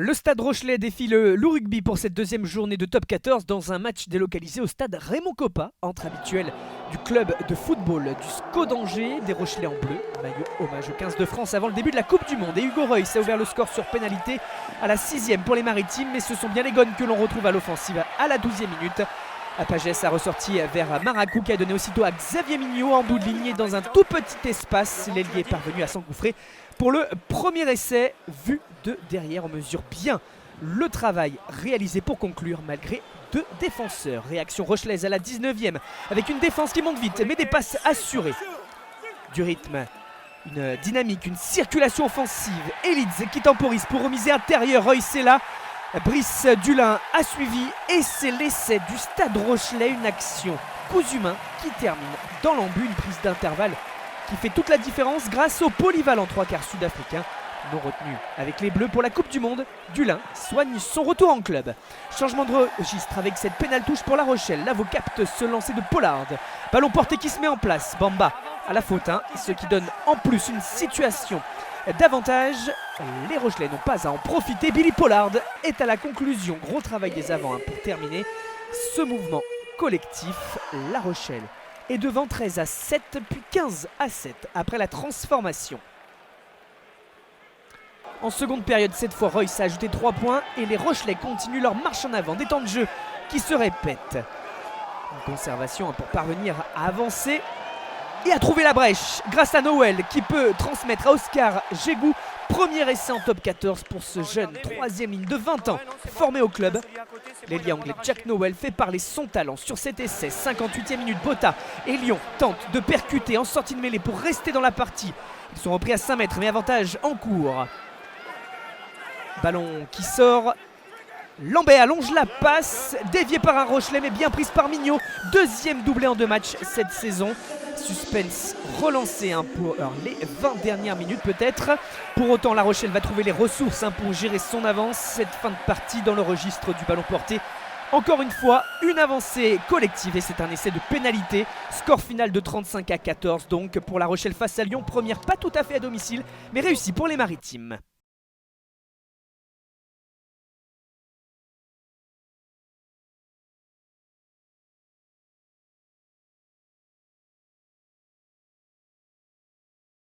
Le Stade Rochelais défie le Loup Rugby pour cette deuxième journée de top 14 dans un match délocalisé au stade Raymond Kopa, entre habituels du club de football du SCO d'Angers, des Rochelais en bleu, maillot hommage au 15 de France avant le début de la Coupe du Monde. Et Hugo Reuss a ouvert le score sur pénalité à la 6e pour les Maritimes, mais ce sont bien les Gones que l'on retrouve à l'offensive à la 12e minute. Pagès a ressorti vers Maracou qui a donné aussitôt à Xavier Mignot en bout de ligne dans un tout petit espace. L'ailier est parvenu à s'engouffrer pour le premier essai. Vu de derrière, on mesure bien le travail réalisé pour conclure malgré deux défenseurs. Réaction rochelaise à la 19e avec une défense qui monte vite mais des passes assurées. Du rythme, une dynamique, une circulation offensive. Elides qui temporise pour remiser intérieur. Reuss est là. Brice Dulin a suivi et c'est l'essai du Stade Rochelais, une action Cousumin qui termine dans l'embu, une prise d'intervalle qui fait toute la différence grâce au polyvalent trois quarts sud-africain non retenu avec les Bleus pour la Coupe du Monde. Dulin soigne son retour en club. Changement de registre avec cette pénale touche pour La Rochelle. Là, vous capte ce lancer de Pollard. Ballon porté qui se met en place. Bamba à la faute, ce qui donne en plus une situation d'avantage. Les Rochelais n'ont pas à en profiter. Billy Pollard est à la conclusion. Gros travail des avants pour terminer ce mouvement collectif. La Rochelle est devant 13-7 puis 15-7 après la transformation. En seconde période, cette fois, Reuss a ajouté 3 points et les Rochelais continuent leur marche en avant. Des temps de jeu qui se répètent. Une conservation pour parvenir à avancer et à trouver la brèche grâce à Noël qui peut transmettre à Oscar Gégou. Premier essai en top 14 pour ce jeune troisième ligne de 20 ans formé au club. L'ailier anglais Jack Nowell fait parler son talent sur cet essai. 58e minute, Botta et Lyon tentent de percuter en sortie de mêlée pour rester dans la partie. Ils sont repris à 5 mètres mais avantage en cours. Ballon qui sort. Lambert allonge la passe, déviée par un Rochelais mais bien prise par Mignot. Deuxième doublé en 2 matchs cette saison. Suspense relancé pour les 20 dernières minutes peut-être. Pour autant, La Rochelle va trouver les ressources pour gérer son avance. Cette fin de partie dans le registre du ballon porté. Encore une fois, une avancée collective et c'est un essai de pénalité. Score final de 35-14 donc pour La Rochelle face à Lyon. Première pas tout à fait à domicile mais réussie pour les Maritimes.